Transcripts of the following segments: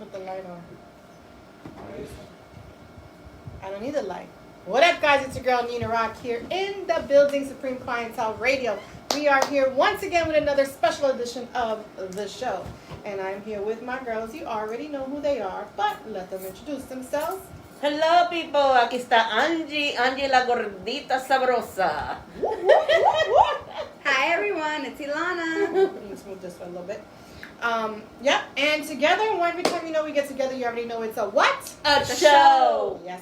put the light on. I don't need the light. What up, guys? It's your girl Nina Rock here in the building, Supreme Clientele Radio. We are here once again with another special edition of the show. And I'm here with my girls. You already know who they are, but let them introduce themselves. Hello, people. Aquí está Angie la gordita sabrosa. Hi, everyone. It's Ilana. Let me smooth this for a little bit. And together, every time we get together, you already know it's a what? A show. Yes.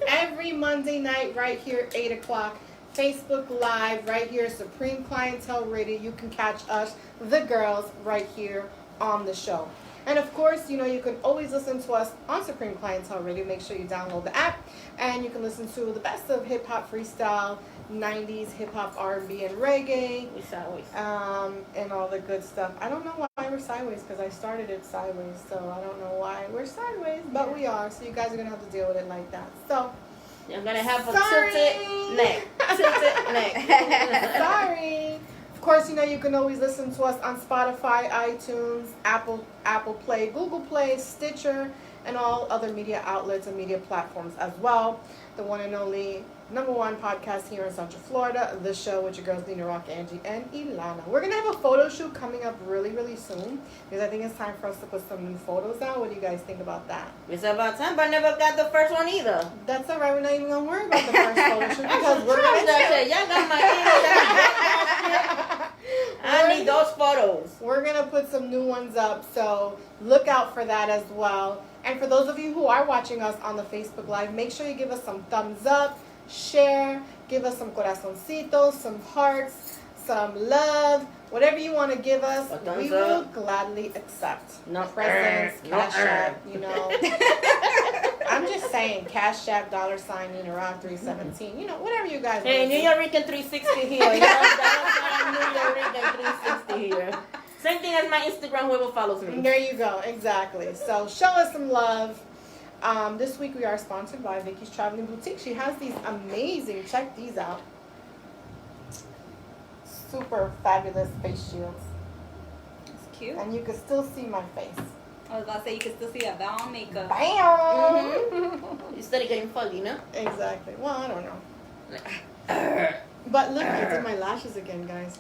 Every Monday night, right here, 8 o'clock. Facebook Live, right here, Supreme Clientele Radio. You can catch us, the girls, right here on the show. And of course, you can always listen to us on Supreme Clientele Radio. Make sure you download the app, and you can listen to the best of hip hop, freestyle, 90s hip hop, R&B, and reggae. We're sideways. And all the good stuff. I don't know why we're sideways, because I started it sideways, so I don't know why we're sideways, but we are. So you guys are gonna have to deal with it like that. So I'm gonna have a tilted neck. Tilted neck. Sorry. Of course, you can always listen to us on Spotify, iTunes, Apple Play, Google Play, Stitcher, and all other media outlets and media platforms as well. The one and only #1 podcast here in Central Florida, The Show with your girls Nina Rock, Angie, and Ilana. We're going to have a photo shoot coming up really, really soon, because I think it's time for us to put some new photos out. What do you guys think about that? It's about time, but I never got the first one either. That's all right. We're not even going to worry about the first photo shoot, because we're going to... Y'all got my I need those photos. We're going to put some new ones up, so look out for that as well. And for those of you who are watching us on the Facebook Live, make sure you give us some thumbs up, share, give us some corazoncitos, some hearts, some love, whatever you want to give us, we will gladly accept. No presents, Cash App, I'm just saying, Cash App, $ Nina Rock 317, whatever you guys want. Hey, New York 360 here. New York 360 here. Same thing as my Instagram, whoever follows me. There you go, exactly. So show us some love. This week we are sponsored by Vicky's Traveling Boutique. She has these amazing, check these out, super fabulous face shields. It's cute. And you can still see my face. I was about to say, you can still see that down makeup. Bam! You started getting fuzzy, no? Exactly. Well, I don't know. But look, I did my lashes again, guys.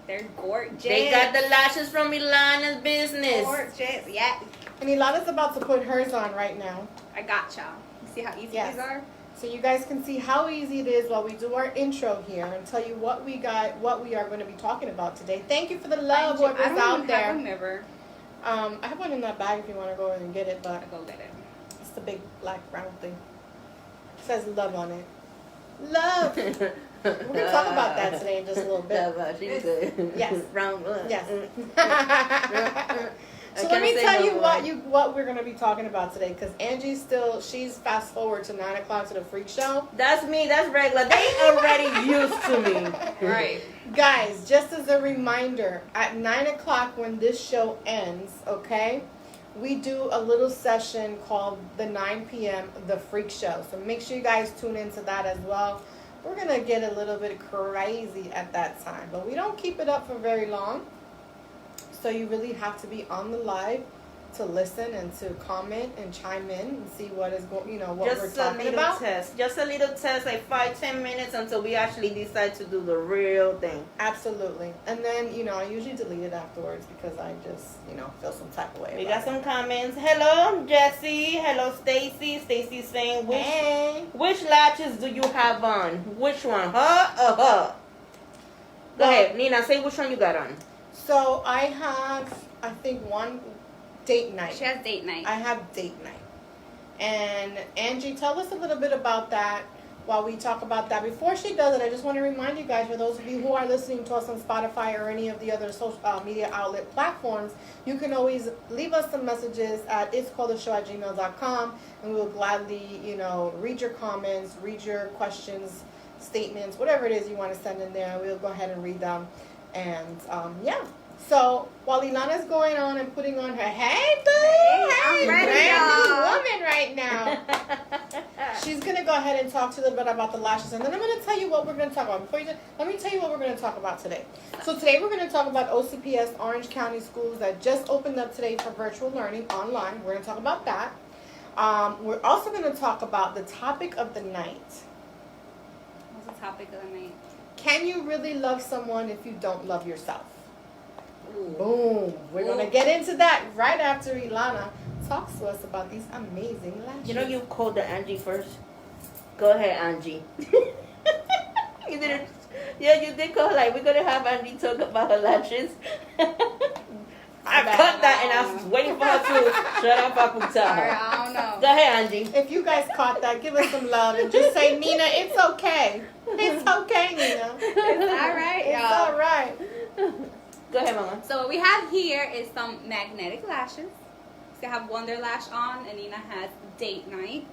They're gorgeous. They got the lashes from Ilana's business. Gorgeous, yeah. And Ilana's about to put hers on right now. I got y'all. You see how easy these are? So you guys can see how easy it is while we do our intro here and tell you what we got, what we are going to be talking about today. Thank you for the love, whoever's out there. I have one in that bag if you want to go in and get it, but I'll go get it. It's the big black round thing. It says love on it. Love. We're going to talk about that today in just a little bit. Yes. Round one. Yes. So let me tell you what we're going to be talking about today, because she's fast forward to 9 o'clock to the freak show. That's me. That's regular. They already used to me. Right. Guys, just as a reminder, at 9 o'clock when this show ends, okay, we do a little session called the 9 p.m. The Freak Show. So make sure you guys tune into that as well. We're going to get a little bit crazy at that time, but we don't keep it up for very long. So you really have to be on the live to listen and to comment and chime in and see what is going, what we're talking about. Just a little test, like 5-10 minutes until we actually decide to do the real thing. Absolutely. And then, I usually delete it afterwards because I just, feel some type of way. We got some comments. Hello, Jessie. Hello, Stacy. Stacy saying, which latches do you have on? Which one? Huh? Go ahead, Nina. Say which one you got on. So I have, I think, one date night. She has date night. I have date night. And Angie, tell us a little bit about that while we talk about that. Before she does it, I just want to remind you guys, for those of you who are listening to us on Spotify or any of the other social media outlet platforms, you can always leave us some messages at itscalledtheshow@gmail.com, and we will gladly, read your comments, read your questions, statements, whatever it is you want to send in there. We'll go ahead and read them. And, So while Ilana's going on and putting on her I'm ready, brand new y'all. woman right now, she's gonna go ahead and talk to you a little bit about the lashes, and then I'm gonna tell you what we're gonna talk about. Let me tell you what we're gonna talk about today. So today we're gonna talk about OCPS Orange County Schools that just opened up today for virtual learning online. We're gonna talk about that. We're also gonna talk about the topic of the night. What's the topic of the night? Can you really love someone if you don't love yourself? Ooh. Boom. We're going to get into that right after Ilana talks to us about these amazing lashes. You know you called the Angie first. Go ahead, Angie. You didn't. Yeah, you did call. Like we're gonna have Angie talk about her lashes. I cut that and I was waiting for her to shut up. I could tell Sorry, her. I don't know. Go ahead, Angie. If you guys caught that, give us some love and just say, Nina, it's okay. It's okay, Nina. It's all right, It's y'all. all right. Go ahead, Mama. So what we have here is some magnetic lashes. So I have Wonder Lash on, and Nina has Date Night.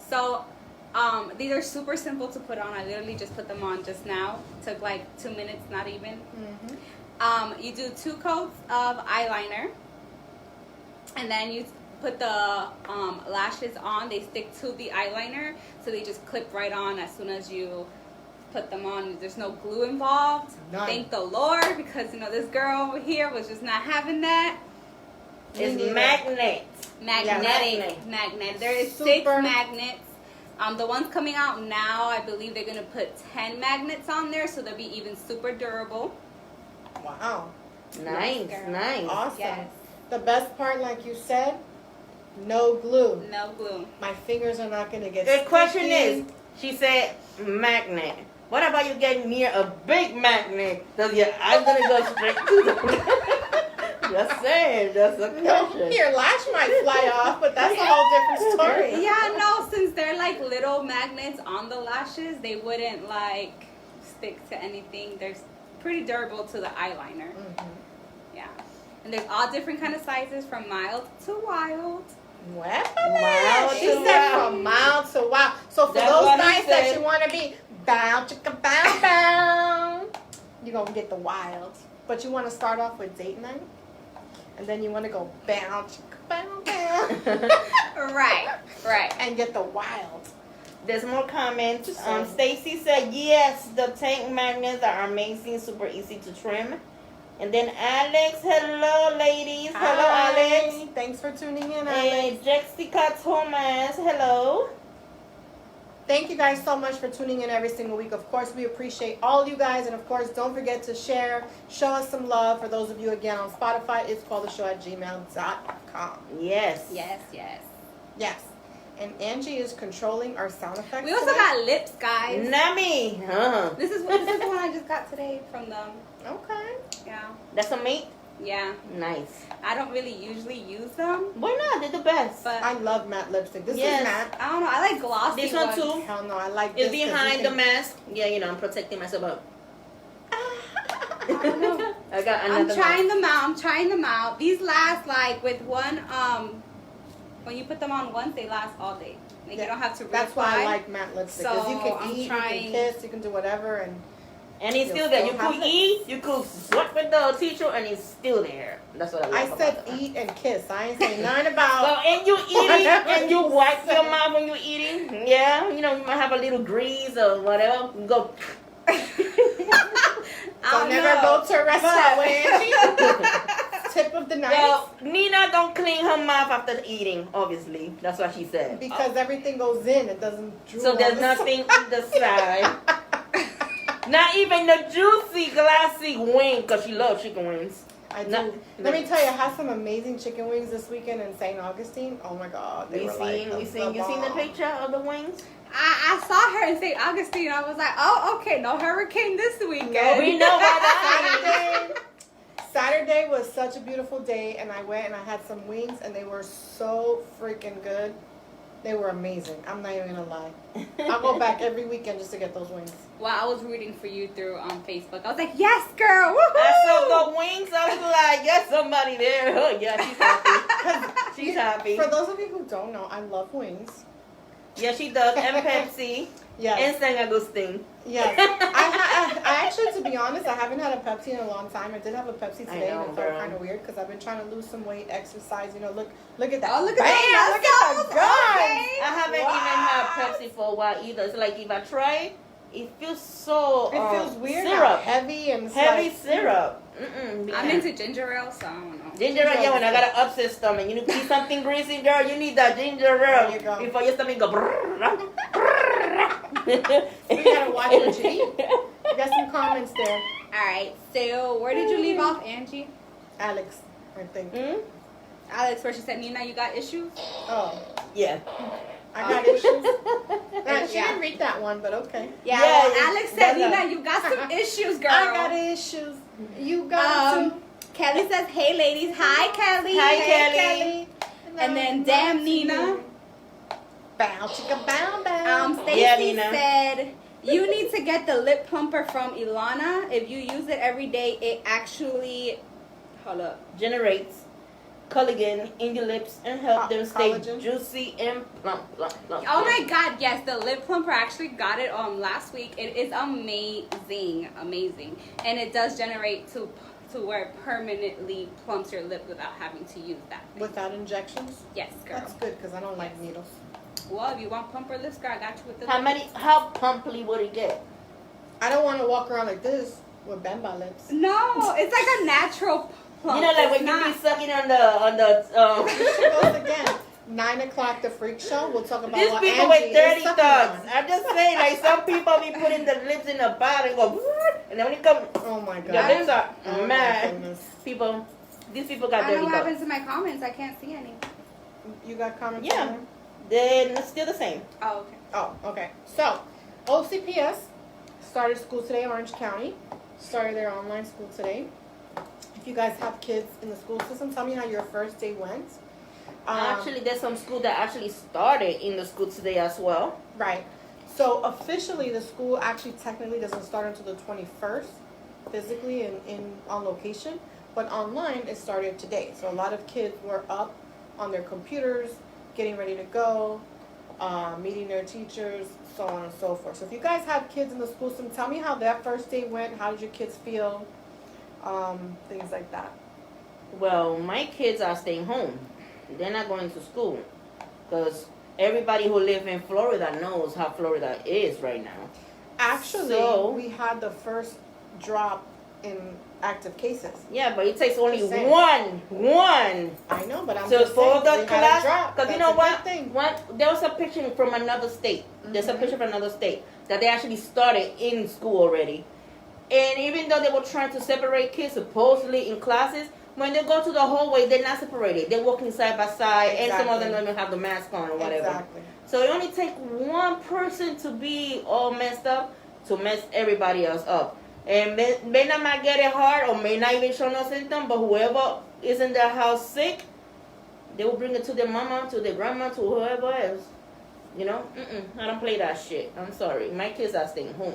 So these are super simple to put on. I literally just put them on just now. Took like 2 minutes, not even. Mm-hmm. You do 2 coats of eyeliner, and then you put the lashes on. They stick to the eyeliner, so they just clip right on as soon as you put them on. There's no glue involved. None. Thank the Lord, because this girl over here was just not having that. It's neither. magnet. Magnet. There is Super. 6 magnets. The ones coming out now, I believe they're gonna put 10 magnets on there, so they'll be even super durable. Wow. Nice, Yes, girl. nice. Awesome. Yes. The best part, like you said, no glue. No glue. My fingers are not going to get The question sticky. is, she said magnet. What about you getting near a big magnet? Does your eye gonna go straight to the Just saying, that's a No, question. your lash might fly off, but that's a whole different story. Yeah, no, since they're like little magnets on the lashes, they wouldn't like stick to anything. They're pretty durable to the eyeliner. Mhm. Yeah. And there's all different kind of sizes from mild to wild. Well, she to said wild. from mild to wild. So for That's those what I guys that said. you want to be bow chicka bow bow, you're gonna get the wild. But you want to start off with date night, and then you want to go bow chicka bow bow, Right. and get the wild. There's more comments. Just saying. Stacy said, yes, the tank magnets are amazing, super easy to trim. And then Alex, hello ladies. Hello Hi. Alex. Thanks for tuning in, Alex. And Jessica Thomas, hello. Thank you guys so much for tuning in every single week. Of course, we appreciate all you guys. And of course, don't forget to share. Show us some love. For those of you, again, on Spotify, it's called theshow@gmail.com. Yes. Yes. Yes. And Angie is controlling our sound effects. We also today. got lips, guys. Nami. This is the one I just got today from them. Okay. Yeah. That's a mate? Yeah. Nice. I don't really usually use them, Why not? They're the best. but I love matte lipstick. This Yes. is matte. I don't know. I like glossy This one ones. too. Hell no, I like It's this 'cause you behind the can- mask. Yeah, I'm protecting myself up. I don't know. I got I'm another trying mask. them out. These last like with one when you put them on once, they last all day. Like you don't have to reapply. That's why I like matte lipstick. Because you So, can I'm eat, you trying- can kiss, you can do whatever. And And it's You'll still there. You still have could it. eat, you could sweat with the teacher, and it's still there. That's what I I like said about them. eat and kiss. I ain't saying nothing So, about. and you eating, and you wipe your mouth when you're eating. Yeah, you might have a little grease or whatever. Go. So never go to a restaurant with Angie. Tip of the night. Well, Nina don't clean her mouth after eating, obviously. That's what she said. Because everything goes in, it doesn't drool. So on there's the nothing side. on the side. Not even the juicy, glassy wing, because she loves chicken wings. I do. No. Let me tell you, I had some amazing chicken wings this weekend in St. Augustine. Oh my God, they were like You seen the bomb. picture of the wings? I saw her in St. Augustine. I was like, oh, okay, no hurricane this weekend. No, We know about that. Saturday was such a beautiful day, and I went and I had some wings, and they were so freaking good. They were amazing. I'm not even gonna lie. I'll go back every weekend just to get those wings. Well, I was rooting for you through Facebook. I was like, yes, girl. Woohoo! I saw the wings. I was like, yes, somebody there. Oh, yeah, she's happy. She's happy. For those of you who don't know, I love wings. Yeah, she does. And Pepsi. Yes. And San Agustin. Yes. I actually, to be honest, I haven't had a Pepsi in a long time. I did have a Pepsi today, and it felt kind of weird because I've been trying to lose some weight, exercise. You know, look at that. Oh, look at Bam, that. look at the guns. Okay. I haven't even had Pepsi for a while either. It's like if I try it feels so It feels weird. syrup. Heavy and heavy like, syrup. I'm into ginger ale, so I don't know. Ginger ale, yeah, when I got an upset stomach, you need to eat something greasy, girl, you need that ginger ale. There you go. Before your stomach go You gotta watch what you eat. You got some comments there. Alright, so where did you leave off, Angie? Alex, I think. Alex, where she said, Nina, you got issues? Oh, Yeah. I got issues. She didn't read that one, but okay. Yeah, Yeah, well, Alex said, Nina, you got some issues, girl. I got issues. You got to. Kelly says, hey, ladies. Hi, Kelly. Hi, Hey, Kelly. And then, damn, Nina. Bow, chicka, bow, bow. Stacy Yeah, Nina. said, you need to get the lip plumper from Ilana. If you use it every day, it actually, hold up, Generates collagen in your lips and help them stay collagen. juicy and plump. Oh my God! Yes, the lip plumper. I actually got it last week. It is amazing, and it does generate to where it permanently plumps your lip without having to use that thing. Without injections? Yes, girl. That's good because I don't like needles. Well, if you want plumper lips, girl, I got you with the. How plumply would it get? I don't want to walk around like this with bamba lips. No, it's like a natural plump. You know, like when you be sucking on the Here she goes again. 9 o'clock, the freak show. We'll talk about These what people Angie with dirty is sucking thoughts. on. I'm just saying, like some people be putting the lips in the bottle and go, and then when you come, Oh my your god. lips are Oh my mad. goodness. People, these people got I don't dirty know what happened thoughts. to my comments. I can't see any. You got comments? Yeah. on there? Then it's still the same. Oh, okay. Oh, okay. So, OCPS started school today, Orange County. Started their online school today. If you guys have kids in the school system, tell me how your first day went. Actually, there's some school that actually started in the school today as well. Right. So officially, the school actually technically doesn't start until the 21st, physically in on location. But online, it started today. So a lot of kids were up on their computers, getting ready to go, meeting their teachers, so on and so forth. So if you guys have kids in the school system, tell me how that first day went. How did your kids feel? Things like that. Well, my kids are staying home. They're not going to school because everybody who lives in Florida knows how Florida is right now. Actually, So- we had the first drop in active cases. Yeah, but it takes only Just saying. one. I know, but I'm So just for saying, the we had a class, drop. because you That's know a what? good thing. There was a picture from another state. There's a Mhm. picture from another state that they actually started in school already. And even though they were trying to separate kids supposedly in classes, when they go to the hallway, they're not separated. They're walking side by side, and some of them Exactly. don't even have the mask on or whatever. Exactly. So it only takes one person to be all messed up to mess everybody else up. And may not get it hard or may not even show no symptom, but whoever is in their house sick, they will bring it to their mama, to their grandma, to whoever else. You know? I don't play that shit. I'm sorry. My kids are staying home.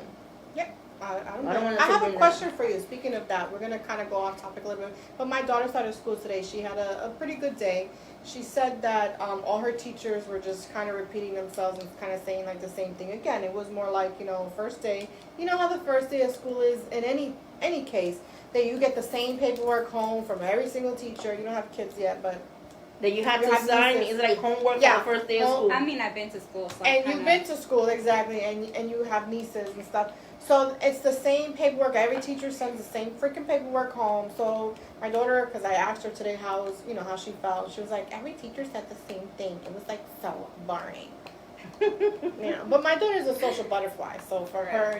Yep. I don't I don't know. wanna I have a bring that. question for you. Speaking of that, we're going to kind of go off topic a little bit. But my daughter started school today. She had a pretty good day. She said that all her teachers were just kind of repeating themselves and kind of saying like the same thing again. It was more like, first day. You know how the first day of school is in any case, that you get the same paperwork home from every single teacher. You don't have kids yet, but That you have You to have sign. nieces. It's like homework Yeah. on the first day of Home- school. I mean, I've been to school, so I and kinda, you've been to school, exactly, and you have nieces and stuff. So it's the same paperwork. Every teacher sends the same freaking paperwork home. So my daughter, because I asked her today how she felt, she was like, every teacher said the same thing. It was like so boring. But my daughter's a social butterfly, so for her,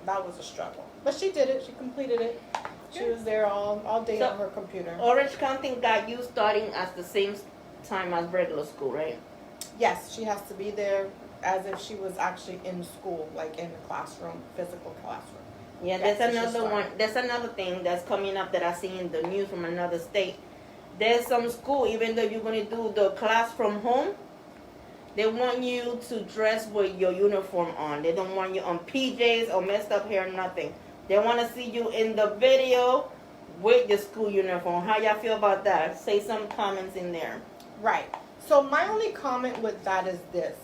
that was a struggle. But she did it. She completed it. She was there all day So- on her computer. Orange County got you starting at the same time as regular school, right? Yes, she has to be there as if she was actually in school, like in the classroom, physical classroom. Yeah, Yes, there's it's just another fine. one. There's another thing that's coming up that I see in the news from another state. There's some school, even though you're going to do the class from home, they want you to dress with your uniform on. They don't want you on PJs or messed up hair, nothing. They want to see you in the video with your school uniform. How y'all feel about that? Say some comments in there. Right. So my only comment with that is this.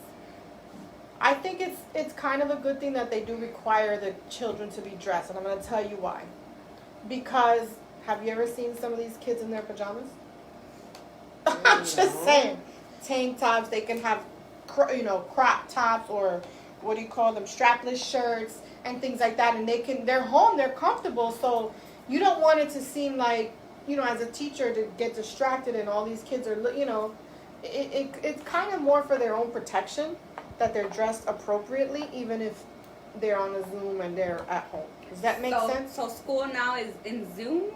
I think it's kind of a good thing that they do require the children to be dressed, and I'm going to tell you why. Because have you ever seen some of these kids in their pajamas? I'm just saying, tank tops. They can have, crop tops, or what do you call them, strapless shirts and things like that. And they're home, they're comfortable. So you don't want it to seem like, as a teacher, to get distracted and all these kids are, it's kind of more for their own protection that they're dressed appropriately, even if they're on a Zoom and they're at home. Does that make sense? So school now is in Zoom,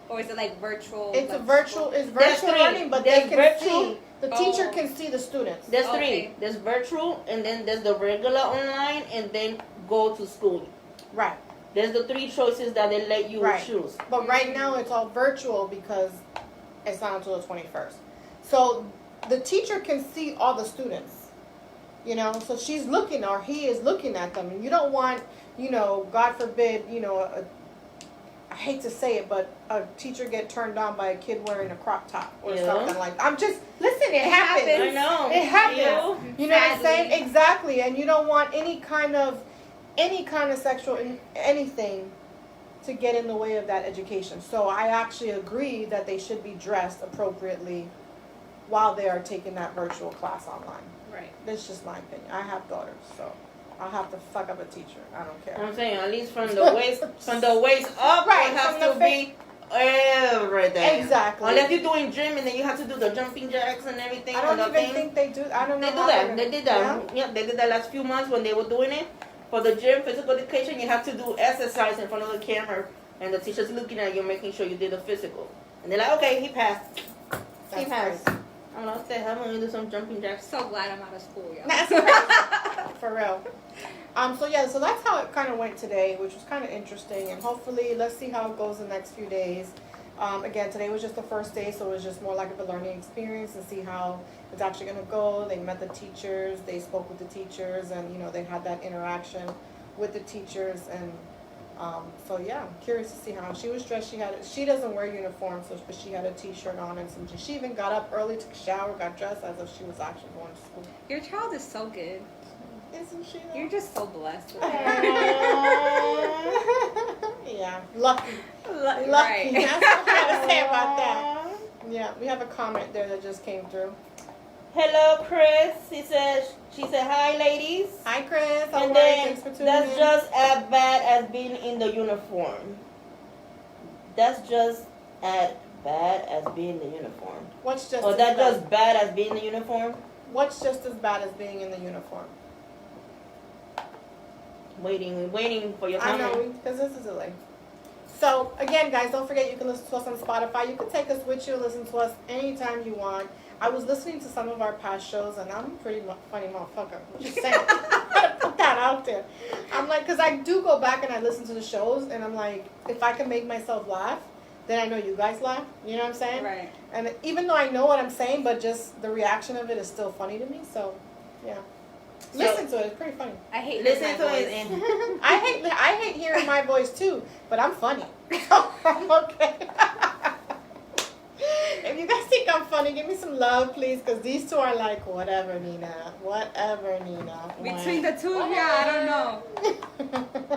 or is it like virtual? It's like virtual learning, but they can see. The teacher can see the students. There's three. There's virtual, and then there's the regular online, and then go to school. Right. There's the three choices that they let you choose. But right now it's all virtual because it's not until the 21st. So the teacher can see all the students. So she's looking, or he is looking at them, and you don't want, God forbid, I hate to say it, but a teacher get turned on by a kid wearing a crop top or something like that. Listen, it happens. I know. It happens. You know what I'm saying? Exactly. And you don't want any kind of sexual anything to get in the way of that education. So I actually agree that they should be dressed appropriately while they are taking that virtual class online. Right. That's just my opinion. I have daughters, so I'll have to fuck up a teacher. I don't care. I'm saying, at least from the waist up, right, it has to be everything. Exactly. Unless you're doing gym and then you have to do the jumping jacks and everything. I don't even think they do. I don't know. They do that. They did that. Yeah, they did that last few months when they were doing it. For the gym, physical education, you have to do exercise in front of the camera, and the teacher's looking at you, making sure you did the physical. And they're like, okay, he passed. He passed. Crazy. I'm like, what the hell? I'm going to do some jumping jacks. So glad I'm out of school, yo. That's crazy. For real. So that's how it kind of went today, which was kind of interesting. And hopefully, let's see how it goes the next few days. Again, today was just the first day, so it was just more like of a learning experience and see how it's actually going to go. They met the teachers, they spoke with the teachers, and, they had that interaction with the teachers. And so, yeah, I'm curious to see how she was dressed. She doesn't wear uniform, but she had a T-shirt on and some. She even got up early, took a shower, got dressed as if she was actually going to school. Your child is so good. Isn't she? Though? You're just so blessed. Yeah, lucky. Lucky. Right. That's what I have to say about that. Yeah, we have a comment there that just came through. Hello, Chris. She said, hi, ladies. Hi, Chris. And then, that's just as bad as being in the uniform. That's just as bad as being in the uniform. What's just? Or that's just bad as being in the uniform? What's just as bad as being in the uniform? Waiting for your comment. I know, because this is delayed. So, again, guys, don't forget you can listen to us on Spotify. You can take us with you, listen to us anytime you want. I was listening to some of our past shows, and I'm a pretty funny motherfucker. I'm just saying. I gotta put that out there. I'm like, because I do go back and I listen to the shows, and I'm like, if I can make myself laugh, then I know you guys laugh. You know what I'm saying? Right. And even though I know what I'm saying, but just the reaction of it is still funny to me. So, yeah. Listen to it. It's pretty funny. I hate Listen to voice. it. And I hate hearing my voice too, but I'm funny. I'm okay. If you guys think I'm funny, give me some love, please, because these two are like, whatever, Nina. Whatever, Nina. Between the two of you, I don't know.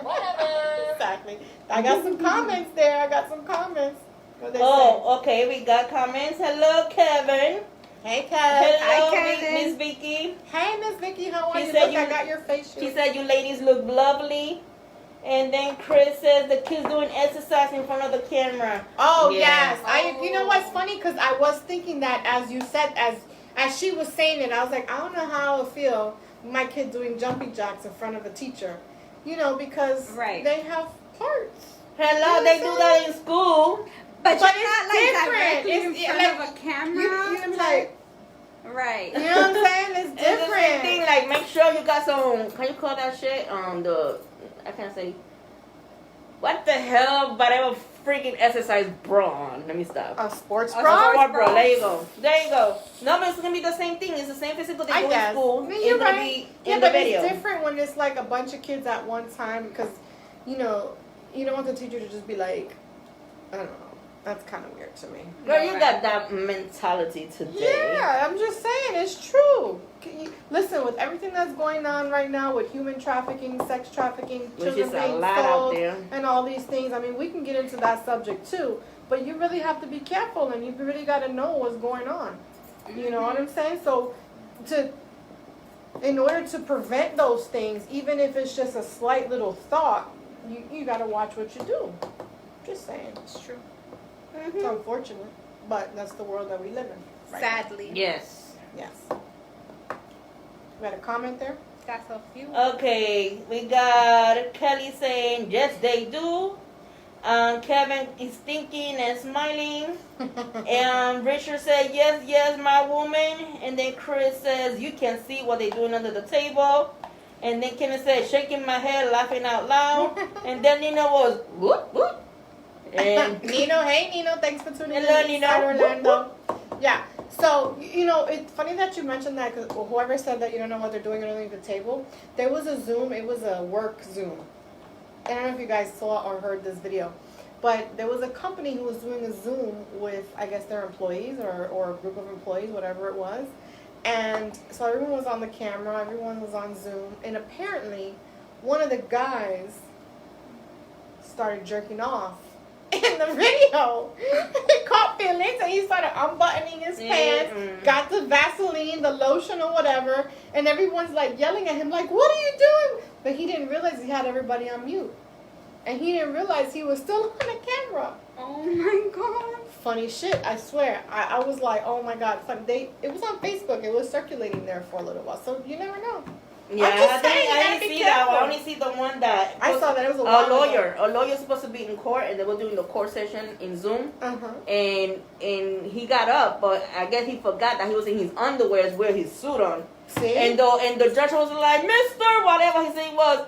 Whatever. Exactly. I got some comments there. What they say? Okay. We got comments. Hello, Kevin. Hey, Kevin. Hello, Hi, Kevin. Miss Vicky. Hey, Miss Vicky. How are She you? said Look, I got your face. She said you ladies look lovely. And then Chris says the kids doing exercise in front of the camera. Oh, Yeah. yes. You know what's funny? Because I was thinking that as you said, as she was saying it, I was like, I don't know how I would feel my kid doing jumping jacks in front of a teacher. Because they have parts. Hello, they do that in school. But But you're it's not like different. directly It's in front like, of a camera. You like, right. you know what I'm saying? It's It's the same different. thing. Like, make sure you got some. Can you call that shit? I can't say. What the hell? Whatever freaking exercise bra on. Let me stop. A sports A bra? sports Bro, there you go. There you go. No, but it's gonna be the same thing. It's the same physical they I do in guess. school. I mean, It's you're gonna right. be in but the video. it's different when it's like a bunch of kids at one time because, you don't want the teacher to just be like, I don't know, That's kind of weird to me. Girl, you got that mentality today. Yeah, I'm just saying, it's true. Listen, with everything that's going on right now with human trafficking, sex trafficking, children being sold, and all these things, I mean, we can get into that subject too, but you really have to be careful, and you really got to know what's going on. You know what I'm saying? So, in order to prevent those things, even if it's just a slight little thought, you got to watch what you do. Just saying. It's true. It's unfortunate, but that's the world that we live in. Right Sadly. now. Yes. Yes. We got a comment there? Got a few. Okay, we got Kelly saying, yes, they do. Kevin is thinking and smiling. And Richard said, yes, my woman. And then Chris says, you can see what they're doing under the table. And then Kevin said, shaking my head, laughing out loud. And then Nino was, whoop, whoop. And Nino, hey Nino, thanks for tuning in. Hello, Nino. Orlando. Yeah. So, it's funny that you mentioned that, because whoever said that you don't know what they're doing underneath the table, there was a Zoom, it was a work Zoom. I don't know if you guys saw or heard this video, but there was a company who was doing a Zoom with, I guess, their employees or a group of employees, whatever it was. And so everyone was on the camera, everyone was on Zoom, and apparently one of the guys started jerking off in the video. He caught feelings and he started unbuttoning his pants, got the Vaseline, the lotion or whatever, and everyone's like yelling at him like, what are you doing? But he didn't realize he had everybody on mute. And he didn't realize he was still on the camera. Oh my God. Funny shit, I swear. I was like, oh my God. It was on Facebook. It was circulating there for a little while. So you never know. yeah, I didn't see that one. I only see the one that I saw that. It was a lawyer. A lawyer's supposed to be in court, and they were doing the court session in Zoom. And he got up, but I guess he forgot that he was in his underwear with his suit on. See? And the judge was like, Mister, whatever his name was,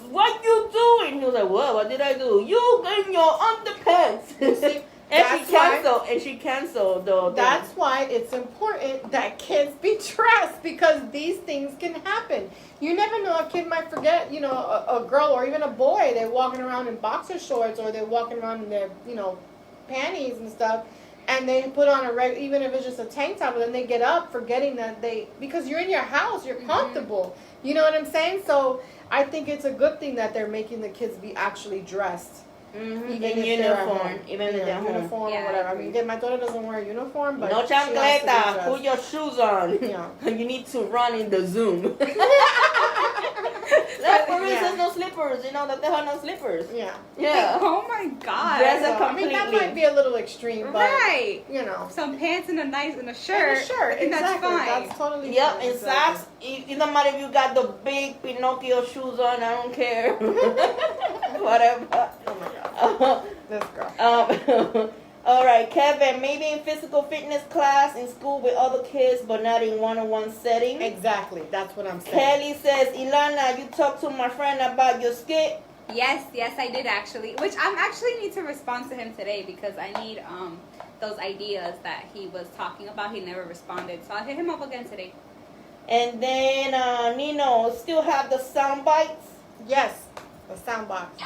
what you doing? He was like, what? What did I do? You in your underpants. See? And she canceled the That's why it's important that kids be dressed, because these things can happen. You never know, a kid might forget, a girl or even a boy, they're walking around in boxer shorts or they're walking around in their, panties and stuff, and they put on even if it's just a tank top, and then they get up forgetting that because you're in your house, you're comfortable. You know what I'm saying? So I think it's a good thing that they're making the kids be actually dressed. Even in uniform, even in their uniform or whatever. I mean, my daughter doesn't wear a uniform, but no chancleta. Put your shoes on. Yeah, you need to run in the Zoom. For reasons, no slippers. That they have no slippers. Yeah. Oh my God. I mean, that might be a little extreme, but some pants and a shirt. And a shirt, exactly. That's fine. That's totally fine. And socks. It doesn't matter if you got the big Pinocchio shoes on. I don't care. Whatever. Oh my God. This girl. All right, Kevin, maybe in physical fitness class in school with other kids, but not in one-on-one setting. Exactly, that's what I'm saying. Kelly says, Ilana, you talked to my friend about your skit. Yes, I did actually. Which I actually need to respond to him today, because I need those ideas that he was talking about. He never responded, so I'll hit him up again today. And then Nino, still have the sound bites? Yes, the sound box.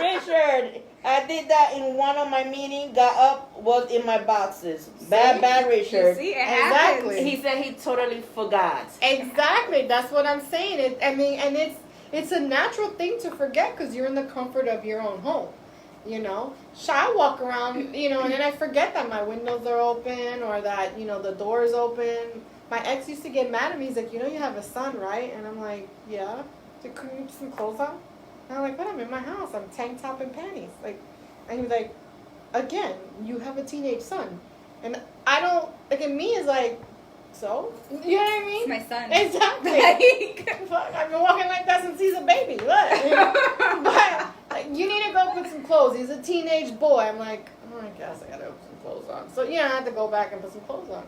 Richard, I did that in one of my meetings. Got up, was in my boxes. Bad Richard. You see, it happens. He said he totally forgot. Exactly, that's what I'm saying. It's a natural thing to forget, because you're in the comfort of your own home. I walk around, and then I forget that my windows are open or that, the door is open. My ex used to get mad at me. He's like, you have a son, right? And I'm like, yeah. So couldn't you put some clothes on? And I'm like, what? I'm in my house. I'm tank top and panties. And he's like, again, you have a teenage son. And I don't, in me is like, so? You know what I mean? It's my son. Exactly. I've been walking like that since he's a baby. What? But you need to go put some clothes. He's a teenage boy. I'm like, I guess I gotta put some clothes on. So I had to go back and put some clothes on.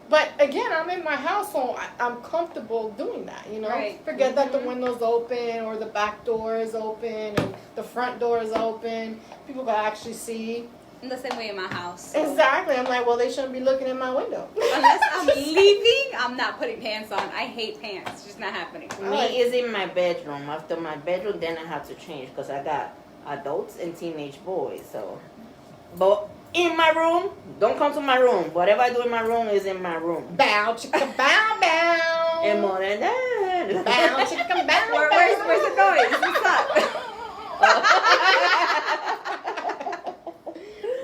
But again, I'm in my house, so I'm comfortable doing that, Right. Forget that the window's open or the back door is open and the front door is open. People can actually see. In the same way in my house. So. Exactly. I'm like, well, they shouldn't be looking in my window. Unless I'm leaving, I'm not putting pants on. I hate pants. It's just not happening. Me is in my bedroom. After my bedroom, then I have to change, because I got adults and teenage boys. So, but in my room, don't come to my room. Whatever I do in my room is in my room. Bow, chicka, bow, bow. And more than that. Bow, chicka, bow, Where's the noise? What's up?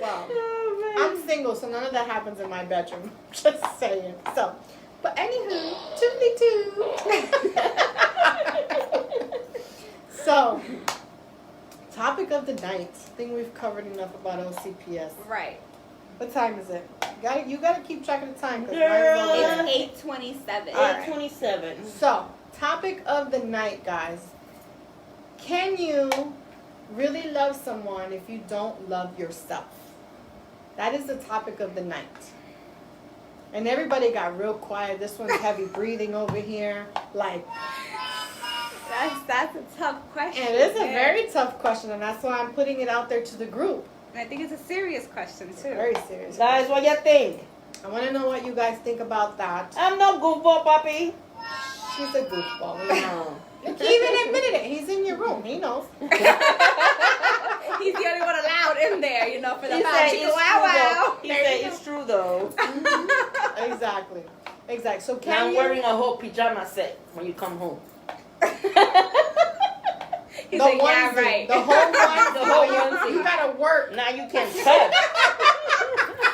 Wow. Oh, I'm single, so none of that happens in my bedroom. Just saying. So, but anywho, toodly-too. So, topic of the night. I think we've covered enough about OCPS. Right. What time is it? You gotta keep track of the time. Girl. It's 8:27. 8:27. So, topic of the night, guys. Can you really love someone if you don't love yourself? That is the topic of the night. And everybody got real quiet. This one's heavy breathing over here. Like, That's a tough question. and it is a very tough question, and that's why I'm putting it out there to the group. And I think it's a serious question too. Very serious. Guys, what you think? I want to know what you guys think about that. I'm no goofball, Poppy. She's a goofball. No. He even admitted it. He's in your room. He knows. He's the only one allowed in there, you know, for the He pound said chicken. it's Wow, true wow. though. He said it's true though. Exactly. Exactly. So Now can I'm you... wearing a whole pajama set when you come home. He's the like, onesie, yeah, right. the whole onesie. The whole You onesie. gotta work. Now you can touch.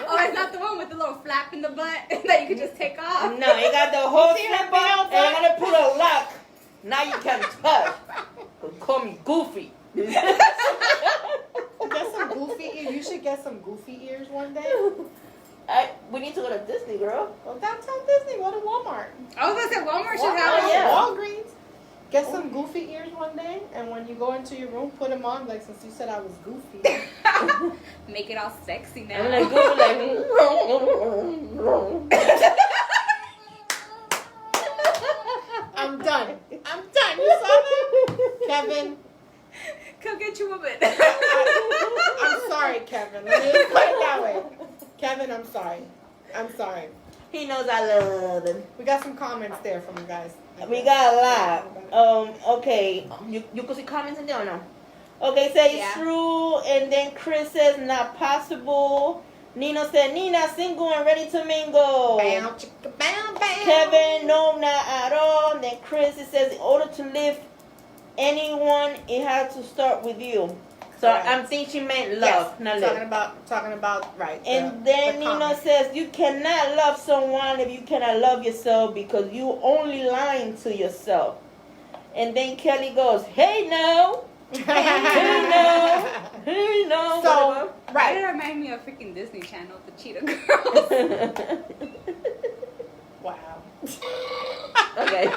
Oh, it's not the one with the little flap in the butt that you can just take off. No, you got the whole see her slip big on old and I'm gonna put a lock. Now you can touch. Call me Goofy. Get some goofy ears. You should get some goofy ears one day. We need to go to Disney, girl. Go downtown Disney. Go to Walmart. I was gonna say Walmart should Walmart, have yeah. Walgreens. Get some goofy ears one day, and when you go into your room, put them on. Like, since you said I was goofy. it. Make it all sexy now. I'm like Goofy, like. I'm done. I'm done. You saw that? Kevin. Come get your woman. I'm sorry, Kevin. Let me just put it that way. Kevin, I'm sorry. I'm sorry. He knows I love him. We got some comments there from you guys. We got a lot. Okay. You could see comments in there or no? Okay, say it's true. And then Chris says not possible. Nino said, Nina, single and ready to mingle. Bow, chicka, bow, bow. Kevin, no, not at all. Then Chris, it says, in order to live anyone, it has to start with you. So Correct. I'm thinking she meant love, not live. Talking about right. And then Nino says, you cannot love someone if you cannot love yourself because you only lying to yourself. And then Kelly goes, hey, no. Hey, no. Hey, no. So, whatever. Right. It remind me of freaking Disney Channel, the Cheetah Girls. Wow. Okay.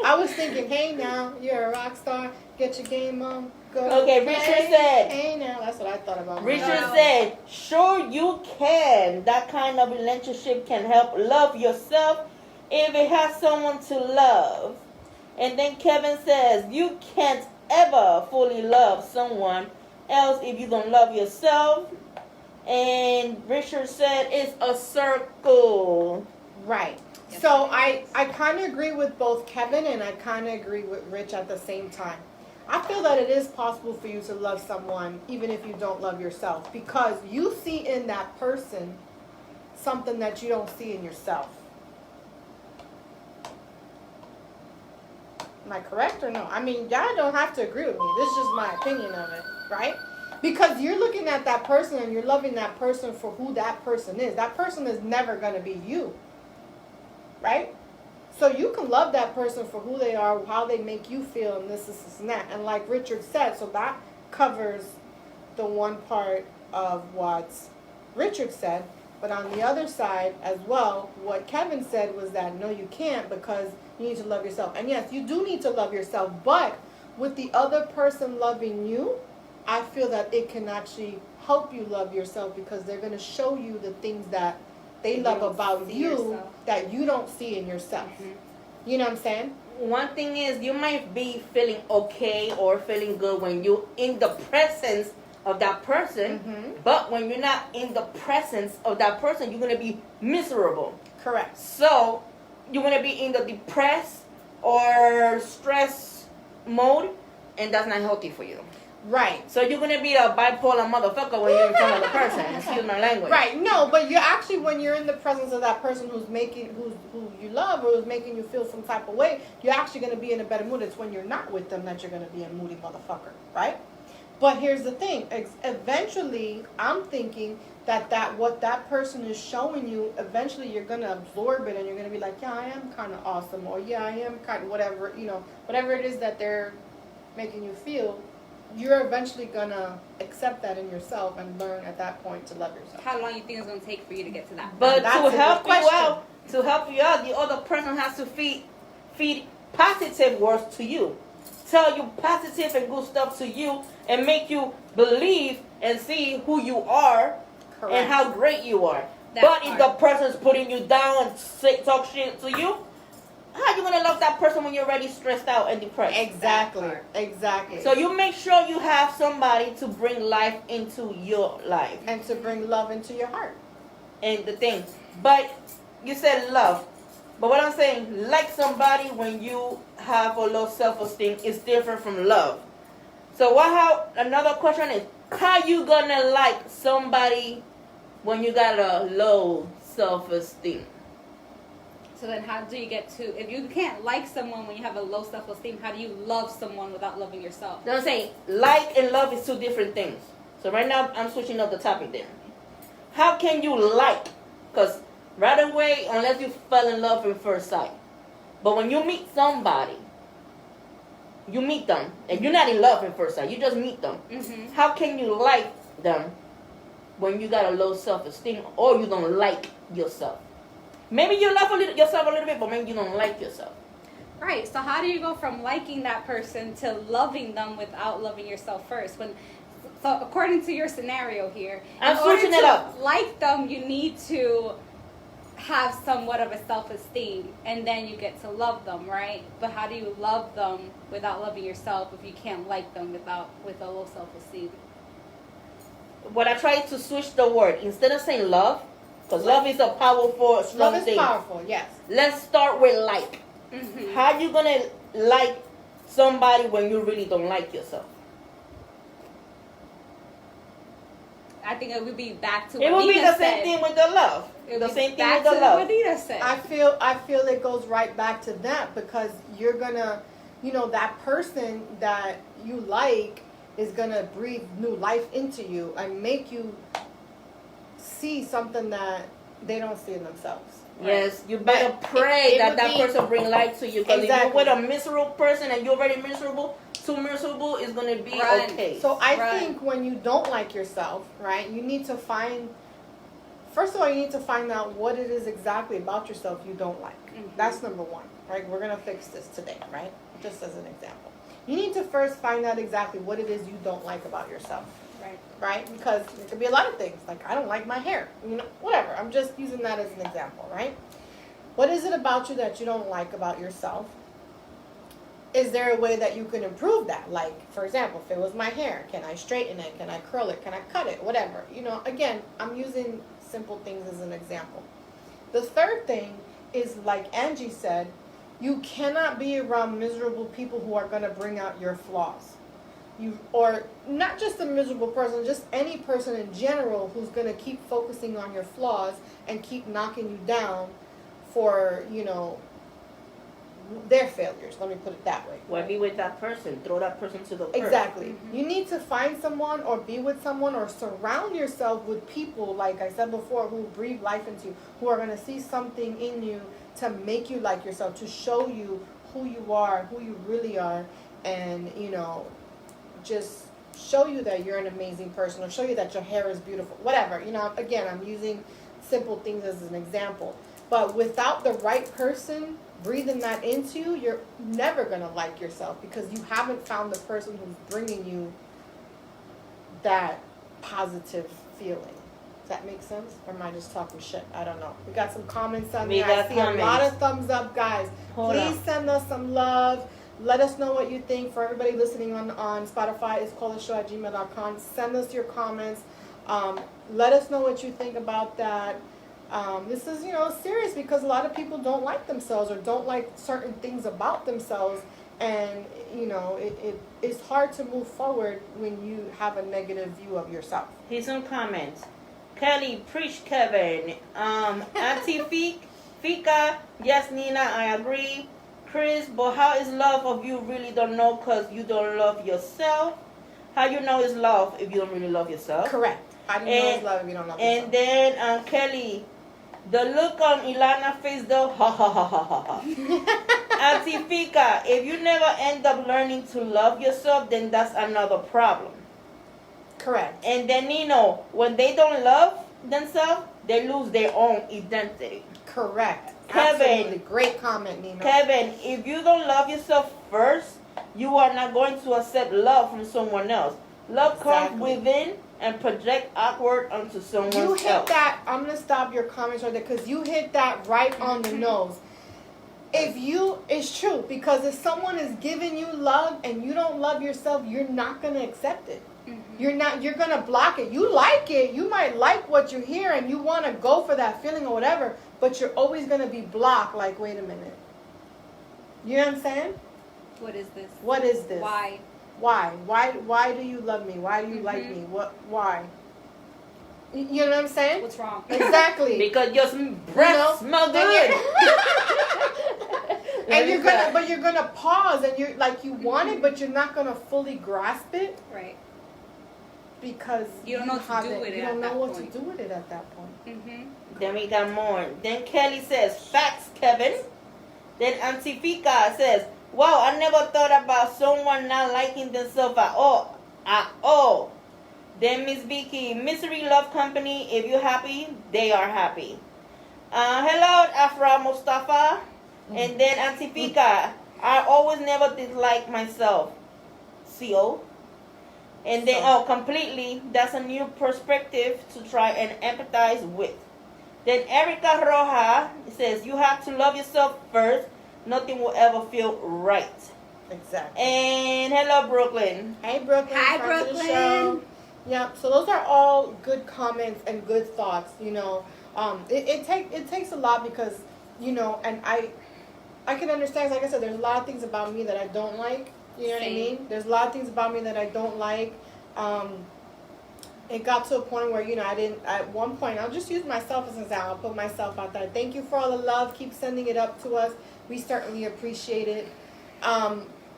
I was thinking, hey now, you're a rock star. Get your game on. Go. Okay, Richard said. Hey now, that's what I thought about. Richard said, sure you can. That kind of relationship can help love yourself if it has someone to love. And then Kevin says, you can't ever fully love someone else if you don't love yourself. And Richard said, it's a circle. Right. So I kind of agree with both Kevin and I kind of agree with Rich at the same time. I feel that it is possible for you to love someone even if you don't love yourself because you see in that person something that you don't see in yourself. Am I correct or no? I mean, y'all don't have to agree with me. This is just my opinion of it, right? Because you're looking at that person and you're loving that person for who that person is. That person is never going to be you. Right? So you can love that person for who they are, how they make you feel, and this and that. And like Richard said, so that covers the one part of what Richard said. But on the other side as well, what Kevin said was that no, you can't because you need to love yourself. And yes, you do need to love yourself. But with the other person loving you, I feel that it can actually help you love yourself because they're going to show you the things that they love about you that you don't see in yourself. Mm-hmm. You know what I'm saying? One thing is you might be feeling okay or feeling good when you're in the presence of that person, but when you're not in the presence of that person, you're going to be miserable. Correct. So you're going to be in the depressed or stress mode, and that's not healthy for you. Right. So you're gonna be a bipolar motherfucker when you're in front of the person. Excuse my language. Right. No, but you're actually, when you're in the presence of that person who you love or who's making you feel some type of way, you're actually gonna be in a better mood. It's when you're not with them that you're gonna be a moody motherfucker, right? But here's the thing. Eventually, I'm thinking that what that person is showing you, eventually you're gonna absorb it and you're gonna be like, yeah, I am kind of awesome, or yeah, I am kind of whatever, whatever it is that they're making you feel. You're eventually gonna accept that in yourself and learn at that point to love yourself. How long do you think it's gonna take for you to get to that? But to help you out, the other person has to feed positive words to you, tell you positive and good stuff to you, and make you believe and see who you are. Correct. And how great you are. If the person's putting you down and talk shit to you, how you gonna love that person when you're already stressed out and depressed? Exactly. So you make sure you have somebody to bring life into your life. And to bring love into your heart. And the thing. But you said love. But what I'm saying, like somebody when you have a low self-esteem is different from love. So another question is, how you gonna like somebody when you got a low self-esteem? So then how do you get to, if you can't like someone when you have a low self-esteem, how do you love someone without loving yourself? You know what I'm saying? Like and love is two different things. So right now, I'm switching up the topic there. How can you like? Because right away, unless you fell in love at first sight. But when you meet somebody, you meet them, and you're not in love at first sight. You just meet them. Mm-hmm. How can you like them when you got a low self-esteem or you don't like yourself? Maybe you love yourself a little bit, but maybe you don't like yourself. Right. So how do you go from liking that person to loving them without loving yourself first? So according to your scenario here, I'm switching it up. Like them, you need to have somewhat of a self-esteem, and then you get to love them, right? But how do you love them without loving yourself if you can't like them with a low self-esteem? What I try to switch the word, instead of saying love, because love is a powerful, strong thing. Love is powerful, yes. Let's start with like. Mm-hmm. How you gonna like somebody when you really don't like yourself? I think it would be back to what It would be the same thing with the love. The same thing with the love. What Nina said. I feel it goes right back to that, because you're gonna, that person that you like is gonna breathe new life into you and make you see something that they don't see in themselves. Right? Yes, you better pray that person bring life to you. Because if you're with a miserable person and you're already miserable, too miserable is going to be okay. So I think when you don't like yourself, right, you need to first of all, you need to find out what it is exactly about yourself you don't like. Mm-hmm. That's number one, right? We're going to fix this today, right? Just as an example. You need to first find out exactly what it is you don't like about yourself. Right? Because it could be a lot of things. Like, I don't like my hair. Whatever. I'm just using that as an example, right? What is it about you that you don't like about yourself? Is there a way that you can improve that? Like, for example, if it was my hair, can I straighten it? Can I curl it? Can I cut it? Whatever. Again, I'm using simple things as an example. The third thing is, like Angie said, you cannot be around miserable people who are going to bring out your flaws. Or not just a miserable person, just any person in general who's going to keep focusing on your flaws and keep knocking you down for, their failures. Let me put it that way. Well, be with that person. Throw that person to the curb. Exactly. Mm-hmm. You need to find someone or be with someone or surround yourself with people, like I said before, who breathe life into you, who are going to see something in you to make you like yourself, to show you who you are, who you really are, and, just show you that you're an amazing person, or show you that your hair is beautiful, whatever. Again, I'm using simple things as an example. But without the right person breathing that into you, you're never going to like yourself, because you haven't found the person who's bringing you that positive feeling. Does that make sense? Or am I just talking shit? I don't know. We got some comments on there. I see a lot of thumbs up, guys. Please send us some love. Let us know what you think. For everybody listening on Spotify, it's calltheshow@gmail.com. Send us your comments. Let us know what you think about that. This is, serious, because a lot of people don't like themselves or don't like certain things about themselves. And, it's hard to move forward when you have a negative view of yourself. Here's some comments. Kelly, preach Kevin. Auntie Fika, yes, Nina, I agree. Chris, but how is love if you really don't know because you don't love yourself? How you know it's love if you don't really love yourself? Correct. How do you know it's love if you don't love yourself? And then Kelly, the look on Ilana's face though, ha ha ha ha ha ha. Auntie Fika, if you never end up learning to love yourself, then that's another problem. Correct. And then Nino, when they don't love themselves, they lose their own identity. Correct. Kevin, absolutely. Great comment, Nino. Kevin, if you don't love yourself first, you are not going to accept love from someone else. Love comes within and project outward onto someone else. You hit that. I'm going to stop your comments right there because you hit that right on the nose. It's true, because if someone is giving you love and you don't love yourself, you're not going to accept it. Mm-hmm. You're going to block it. You like it. You might like what you hear and you want to go for that feeling or whatever, but you're always going to be blocked like, wait a minute. You know what I'm saying? What is this? What is this? Why? Why do you love me? Why do you like me? Why? You know what I'm saying? What's wrong? Exactly. Because your breath smells good. And you're gonna pause and you're like you want it, but you're not gonna fully grasp it. Right. Because you don't know what to do with it. You don't know what to do with it at that point. Mm-hmm. Then we got more. Then Kelly says, "Facts, Kevin." Then Auntie Fika says, "Wow, I never thought about someone not liking themselves at all. At all." Then Miss Vicky, Misery Love Company. If you're happy, they are happy. Hello, Afra Mustafa. And then Auntie Fika, I always never dislike myself. CO. And then, completely, that's a new perspective to try and empathize with. Then Erica Roja says, you have to love yourself first. Nothing will ever feel right. Exactly. And hello, Brooklyn. Hey, Brooklyn. Hi, Brooklyn. Yeah, so those are all good comments and good thoughts, It takes a lot because, and I can understand, like I said, there's a lot of things about me that I don't like. You know what I mean? There's a lot of things about me that I don't like. It got to a point where, at one point, I'll just use myself as an example. I'll put myself out there. Thank you for all the love. Keep sending it up to us. We certainly appreciate it.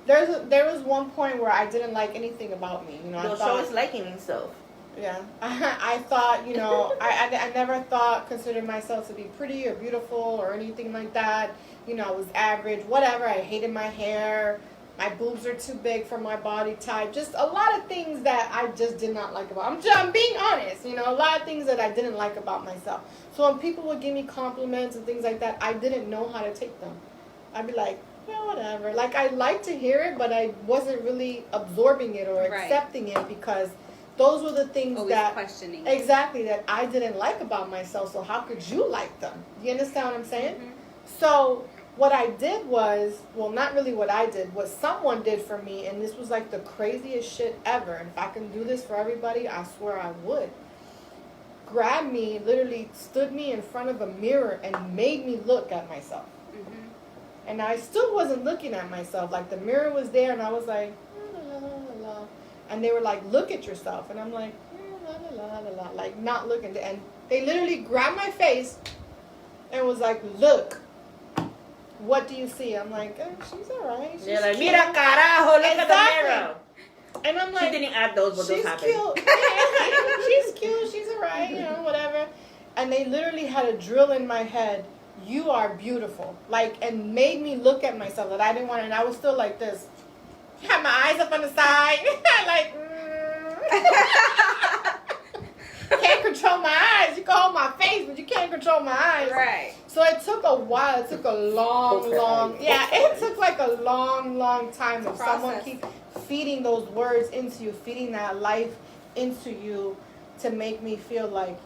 There was one point where I didn't like anything about me. I thought it's liking himself. Yeah. I thought, I never considered myself to be pretty or beautiful or anything like that. I was average, whatever. I hated my hair. My boobs are too big for my body type. Just a lot of things that I just did not like about. I'm being honest, a lot of things that I didn't like about myself. So when people would give me compliments and things like that, I didn't know how to take them. I'd be like, well, whatever. Like, I like to hear it, but I wasn't really absorbing it or accepting it because those were the things questioning. Exactly, that I didn't like about myself. So how could you like them? You understand what I'm saying? Mm-hmm. So what I did was, well, not really what I did, what someone did for me, and this was like the craziest shit ever. And if I can do this for everybody, I swear I would. Grabbed me, literally stood me in front of a mirror and made me look at myself. Mm-hmm. And I still wasn't looking at myself. Like, the mirror was there, and I was like, la, la, la, la. And they were like, look at yourself. And I'm like, la, la, la, la, la, like, not looking. And they literally grabbed my face and was like, look. What do you see? I'm like, she's alright. They're like, mira carajo, look at the mirror. And I'm like, she didn't add those, but those happened. She's cute. She's alright. Whatever. And they literally had a drill in my head. You are beautiful. Like, and made me look at myself that I didn't want to. And I was still like this. Had my eyes up on the side. Like, can't control my eyes. You can hold my face, but you can't control my eyes. Right. So it took a while. It took a long. It took like a long time of someone keep feeding those words into you, feeding that life into you to make me feel like,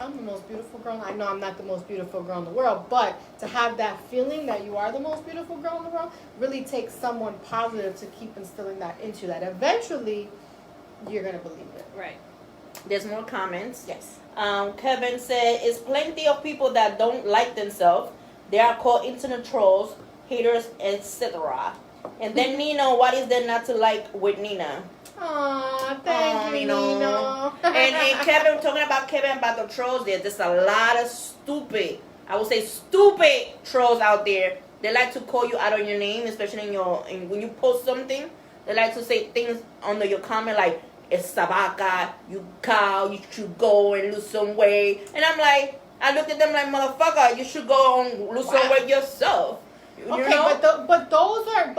I'm the most beautiful girl. I know I'm not the most beautiful girl in the world, but to have that feeling that you are the most beautiful girl in the world really takes someone positive to keep instilling that into you, that eventually you're going to believe it. Right. There's more comments. Yes. Kevin said, it's plenty of people that don't like themselves. They are called internet trolls, haters, etc. And then Nino, what is there not to like with Nina? Aw, thank you, Nino. and Kevin, talking about Kevin about the trolls, there's a lot of stupid, I would say stupid trolls out there. They like to call you out on your name, especially when you post something. They like to say things under your comment like, it's sabaca, you cow, you should go and lose some weight. And I'm like, I look at them like, motherfucker, you should go and lose some weight yourself. Okay, you know? but those are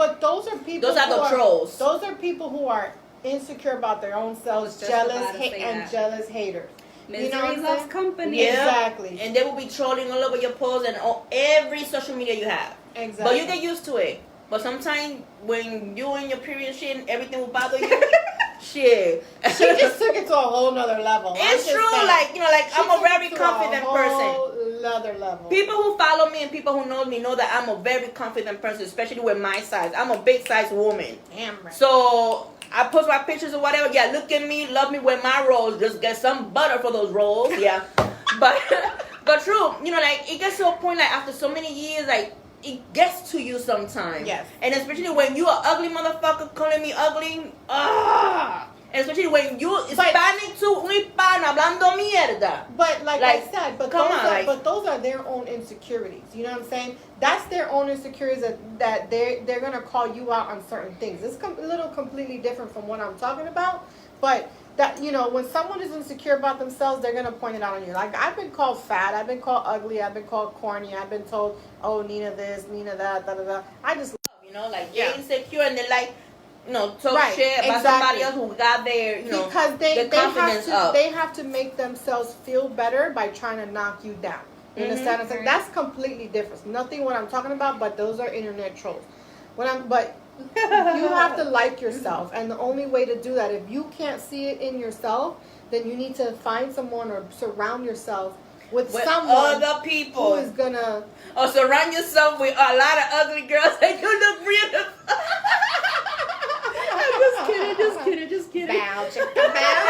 people. Those are the trolls. Those are people who are insecure about their own selves, jealous jealous haters. Misery loves company. Yeah. Exactly. And they will be trolling all over your posts and on every social media you have. Exactly. But you get used to it. But sometimes when you in your period shit, everything will bother you. Shit. She just took it to a whole nother level. It's true. Saying, like, you know, like I'm a very confident person. Whole other level. People who follow me and people who know me know that I'm a very confident person, especially with my size. I'm a big size woman. Damn right. So I post my pictures or whatever. Yeah, look at me, love me with my rolls. Just get some butter for those rolls. Yeah. but true, you know, like it gets to a point like after so many years, like it gets to you sometimes. Yes. And especially when you are ugly motherfucker calling me ugly. And especially when you Hispanic too, un hispano hablando mierda. But like I said, but those are their own insecurities. You know what I'm saying? That's their own insecurities that they're gonna call you out on certain things. It's a little completely different from what I'm talking about. But that, you know, when someone is insecure about themselves, they're gonna point it out on you. Like I've been called fat, I've been called ugly, I've been called corny, I've been told, oh, Nina this, Nina that, da da da. I just love, you know, like they're insecure and they're like, you know, talk shit about somebody else who got their, you know, because their confidence up. They have to make themselves feel better by trying to knock you down. You understand? Mm-hmm. That's completely different. Nothing what I'm talking about, but those are internet trolls. You have to like yourself, and the only way to do that, if you can't see it in yourself, then you need to find someone or surround yourself with someone other people who is gonna. Or surround yourself with a lot of ugly girls and you look beautiful. Just kidding. Bow, chicka, bow, bow.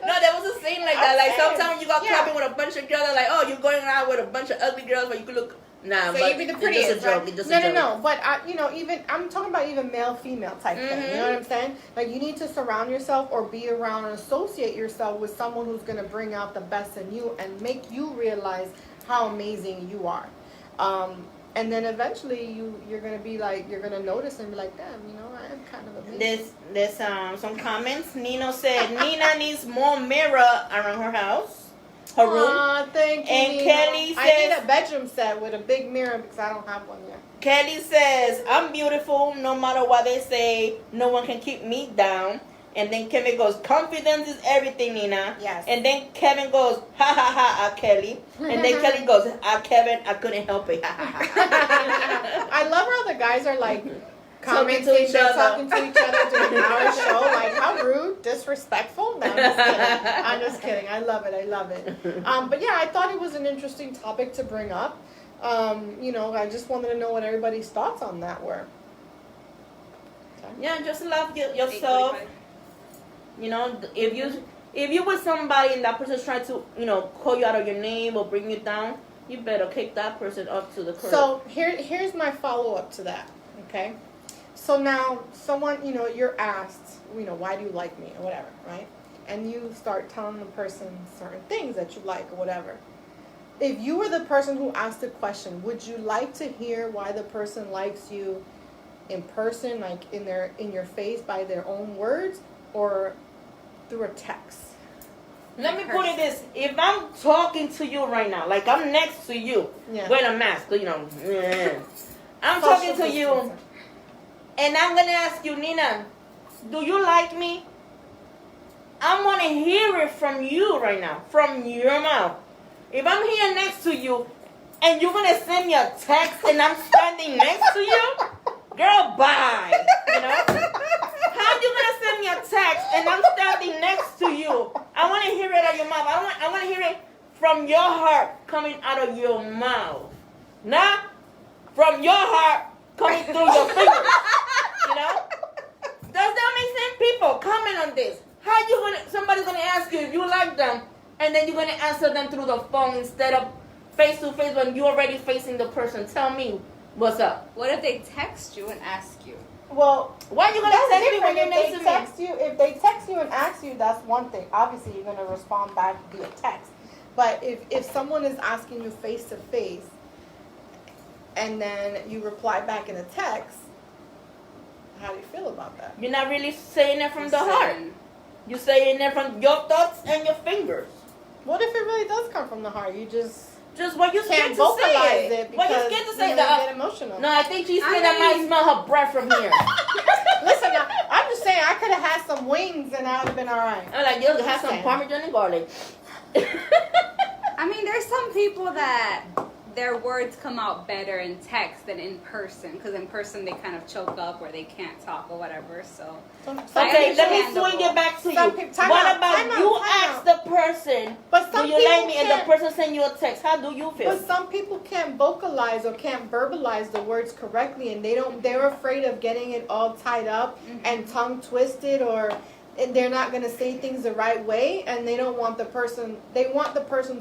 No, there was a scene like that. Like sometimes you got clubbing with a bunch of girls. Like, oh, you're going out with a bunch of ugly girls, but you could look. Nah, so but you be the prettiest, it's just a joke. Right? No. But you know, even I'm talking about even male, female type thing. You know what I'm saying? Like you need to surround yourself or be around and associate yourself with someone who's gonna bring out the best in you and make you realize how amazing you are. And then eventually you're gonna be like, you're gonna notice and be like, damn, you know, I am kind of amazing. There's some comments. Nino said Nina needs more mirror around her house. Her room. Thank you. And Nino. Kelly says, I need a bedroom set with a big mirror because I don't have one yet. Kelly says, I'm beautiful no matter what they say. No one can keep me down. And then Kevin goes, confidence is everything, Nina. Yes. And then Kevin goes, ha ha ha, Kelly. And then Kelly goes, Kevin, I couldn't help it. I love how the guys are like talking to each other during our show. Like, how rude, disrespectful. No, I'm just kidding. I love it. But yeah, I thought it was an interesting topic to bring up. You know, I just wanted to know what everybody's thoughts on that were. Okay. Yeah, just love yourself. You know, if you with somebody and that person's trying to, you know, call you out of your name or bring you down, you better kick that person up to the curb. So here's my follow-up to that, okay? So now someone, you know, you're asked, you know, why do you like me or whatever, right? And you start telling the person certain things that you like or whatever. If you were the person who asked the question, would you like to hear why the person likes you in person, like in your face by their own words, or through a text? Let me put it this: if I'm talking to you right now, like I'm next to you, with a mask, you know, I'm talking to you, and I'm gonna ask you, Nina, do you like me? I want to hear it from you right now, from your mouth. If I'm here next to you, and you're gonna send me a text, and I'm standing next to you, girl, bye. You know. How you gonna send me a text and I'm standing next to you? I want to hear it out of your mouth. I want to hear it from your heart coming out of your mouth, not from your heart coming through your fingers. You know? Does that make sense? People, comment on this. How you gonna? Somebody's gonna ask you if you like them, and then you're gonna answer them through the phone instead of face to face when you're already facing the person. Tell me, What's up? What if they text you and ask you? Well, Why are you gonna text me when you're if next they to me? text you, if they text you and ask you, that's one thing. Obviously, you're gonna respond back via text. But if someone is asking you face to face, and then you reply back in a text, how do you feel about that? You're not really saying it from the heart. You're saying it from your thoughts and your fingers. What if it really does come from the heart? You just what you scared can't to vocalize say it What you because scared to say you that? get emotional. No, I think she's scared I might smell her breath from here. Listen, I'm just saying I could have had some wings and I would have been all right. I'm like, you have some Parmesan and garlic. I mean, there's some people that their words come out better in text than in person, because in person they kind of choke up or they can't talk or whatever. So okay, let me swing it back to you. What about you ask the person, do you like me, and the person send you a text? How do you feel? But some people can't vocalize or can't verbalize the words correctly, and they're afraid of getting it all tied up and tongue twisted, or they're not going to say things the right way, and they want the person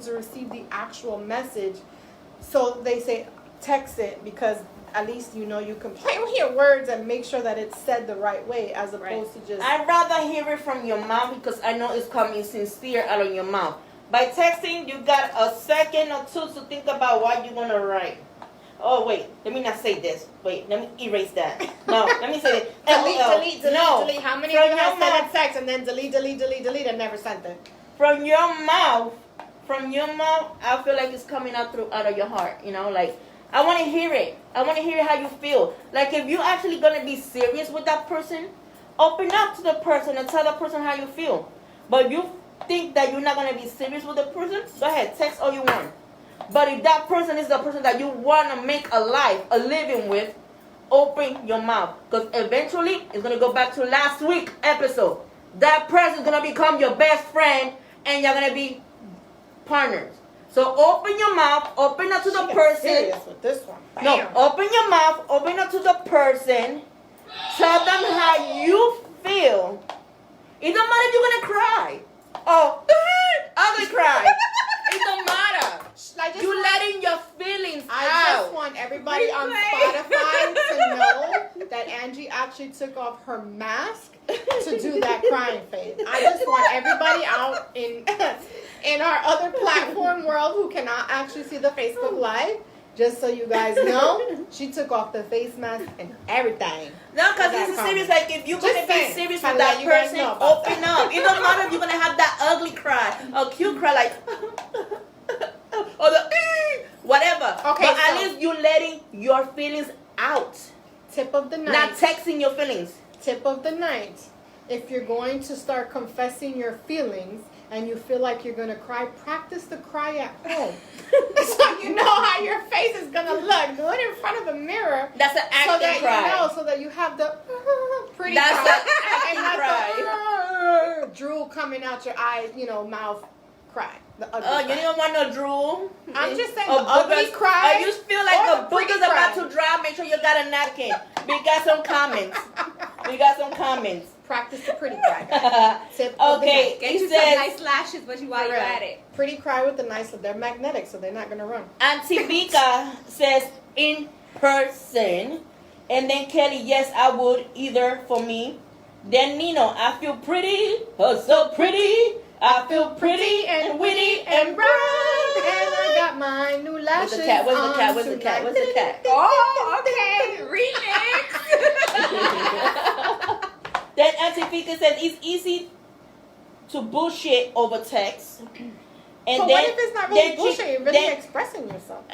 to receive the actual message. So they say text it, because at least you can play with your words and make sure that it's said the right way, as opposed to just... I'd rather hear it from your mouth, because I know it's coming sincere out of your mouth. By texting, you got a second or two to think about what you're going to write. Oh, wait, let me not say this. Wait, let me erase that. No, let me say it. delete. How many of you have sent a text and then delete and never sent it? From your mouth, I feel like it's coming out of your heart. Like, I want to hear it. I want to hear how you feel. Like, if you're actually going to be serious with that person, open up to the person and tell the person how you feel. But you think that you're not going to be serious with the person, go ahead, text all you want. But if that person is the person that you want to make a living with, open your mouth. Because eventually, it's going to go back to last week's episode. That person is going to become your best friend, and you're going to be partners. So open your mouth, open up to the person. Serious with this one. Bam. No, open your mouth, open up to the person. Tell them how you feel. It don't matter if you're going to cry. Oh, ugly cry. It don't matter. You letting your feelings out. I just want everybody on Spotify to know that Angie actually took off her mask to do that crying face. I just want everybody out in our other platform world who cannot actually see the Facebook Live. Just so you guys know, she took off the face mask and everything. No, because this is serious. Like, if you're going to be serious with that person, open up. It don't matter if you're going to have that ugly cry or cute cry, like, or the, whatever. Okay, but at least you're letting your feelings out. Tip of the night. Not texting your feelings. Tip of the night. If you're going to start confessing your feelings and you feel like you're going to cry, practice the cry at home. So you know how your face is going to look. Do it in front of the miror. That's an acting cry. So that you have the pretty That's cry. An acting cry. The drool coming out your eyes, mouth cry. Oh, you don't want no drool? I'm just saying, the ugly cry. Or you feel like the booger's about to dry, make sure you got a napkin. We got some comments. Practice the pretty cry. Tip of the night. Get you some nice lashes while you're at it. Pretty cry with the nice, they're magnetic, so they're not going to run. Auntie Vika says in person. And then Kelly, yes, I would, either for me. Then Nino, I feel pretty, oh so pretty. I feel pretty and witty and bright. And I got my new lashes. Where's the cat? Where's the cat? Oh, okay. Remix. Then Auntie Fika says it's easy to bullshit over text. And but what if it's not really bullshit? You're really expressing yourself.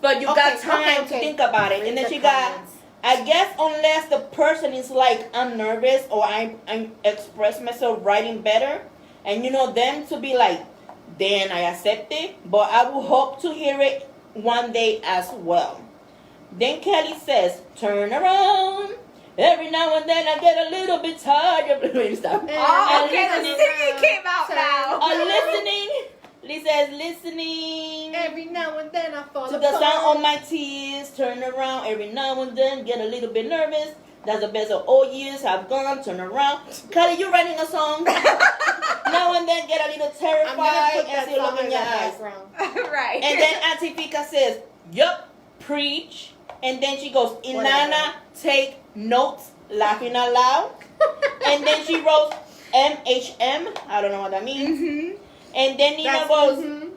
But you got time to think about it. And then she got, I guess unless the person is like, I'm nervous or I express myself writing better. And them to be like, then I accept it. But I will hope to hear it one day as well. Then Kelly says, turn around. Every now and then I get a little bit tired. Stop. Oh, okay, the singing came out now. Listening. Every now and then I fall to the sound of my tears. Turn around. Every now and then get a little bit nervous. That's the best of all years have gone. Turn around. Kelly, you writing a song? Now and then get a little terrified and see a look in your eyes. Right. And then Auntie Fika says, yup, preach. And then she goes, Ilana, take notes, laughing out loud. And then she wrote MHM. I don't know what that means. Mm-hmm. And then Nina goes, then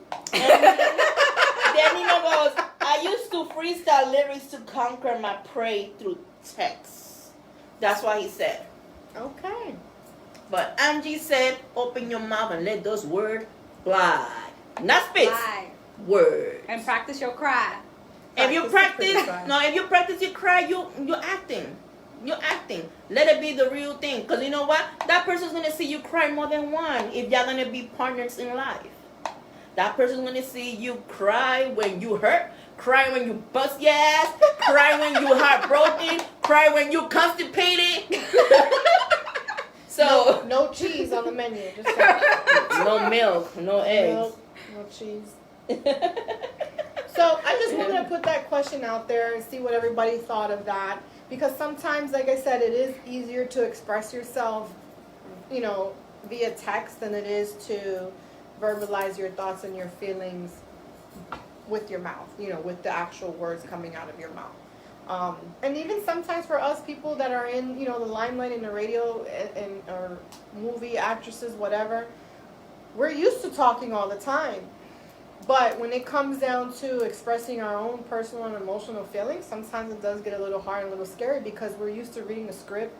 Nina goes, I used to freestyle lyrics to conquer my prey through text. That's what he said. Okay. But Angie said, open your mouth and let those words fly. Not spit. Words. And practice your cry. If you practice you cry, you're acting. You're acting. Let it be the real thing. Because you know what? That person's going to see you cry more than one if you're going to be partners in life. That person's going to see you cry when you hurt, cry when you bust your ass, cry when you heartbroken, cry when you constipated. So no cheese on the menu. Just no milk, no eggs. No cheese. So I just wanted to put that question out there and see what everybody thought of that. Because sometimes, like I said, it is easier to express yourself, via text than it is to verbalize your thoughts and your feelings with your mouth, with the actual words coming out of your mouth. And even sometimes for us people that are in, the limelight in the radio and or movie actresses, whatever, we're used to talking all the time. But when it comes down to expressing our own personal and emotional feelings, sometimes it does get a little hard and a little scary because we're used to reading a script.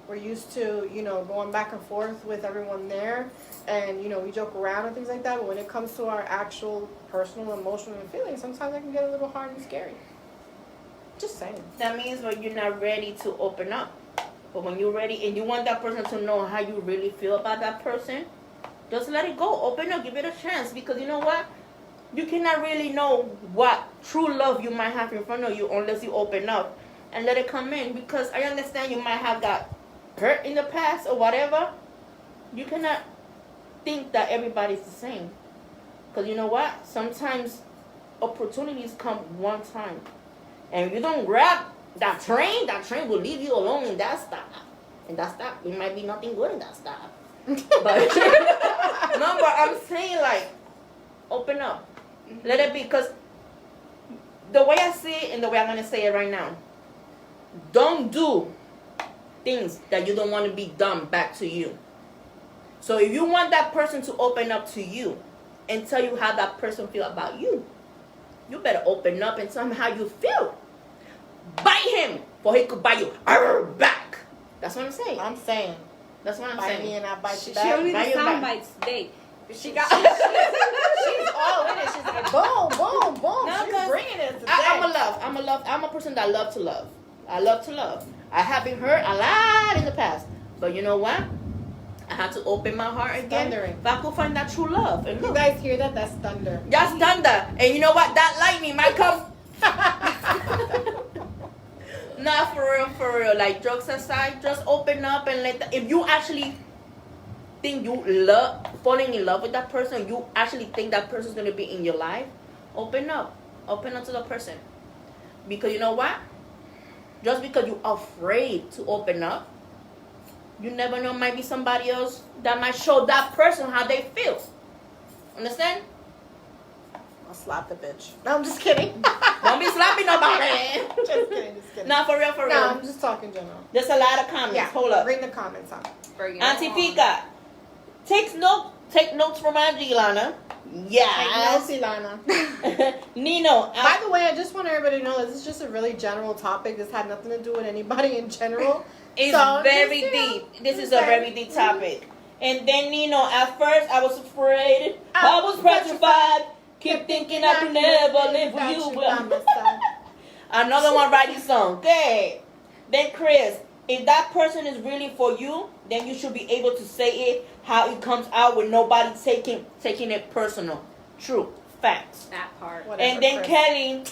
We're used to, going back and forth with everyone there. And, we joke around and things like that. But when it comes to our actual personal, emotional feelings, sometimes it can get a little hard and scary. Just saying. That means when you're not ready to open up. But when you're ready and you want that person to know how you really feel about that person, just let it go. Open up. Give it a chance. Because you know what? You cannot really know what true love you might have in front of you unless you open up and let it come in. Because I understand you might have got hurt in the past or whatever. You cannot think that everybody's the same. Because you know what? Sometimes opportunities come one time. And if you don't grab that train will leave you alone in that stop. And that stop, it might be nothing good in that stop. But no, but I'm saying open up. Let it be, because the way I see it and the way I'm going to say it right now, don't do things that you don't want to be done back to you. So if you want that person to open up to you and tell you how that person feel about you, you better open up and tell him how you feel. Bite him, for he could bite you back. That's what I'm saying. That's what I'm saying. Bite me and I bite you She back. don't need the sound bites today. She's all in it. She's like, boom, boom, boom. No, She's bringing it today. I'm a person that love to love. I love to love. I have been hurt a lot in the past. But you know what? I had to open my heart again. Thundering. If I could find that true love. And You look, guys hear that? That's thunder. that's thunder. And you know what? That lightning might come. Not for real. Like, jokes aside, just open up and if you actually think falling in love with that person, you actually think that person's going to be in your life, open up to the person. Because you know what? Just because you're afraid to open up, you never know, might be somebody else that might show that person how they feel. Understand? I'll slap the bitch. No, I'm just kidding. Don't be slapping nobody. Just kidding. Nah, for real. No, I'm just talking general. There's a lot of comments. Yeah, Hold up. bring the comments on. Auntie Pika, take notes from Angie, Ilana. Yeah. Take notes, Ilana. Nino. By the way, I just want everybody to know this is just a really general topic. This had nothing to do with anybody in general. It's very deep. This is a very deep topic. And then Nino, at first I was afraid. I was petrified. Keep thinking I could never live with you. Another one writing song. Okay. Then Chris, if that person is really for you, then you should be able to say it how it comes out with nobody taking it personal. True. Facts. That part. Whatever, And then Chris. Kelly.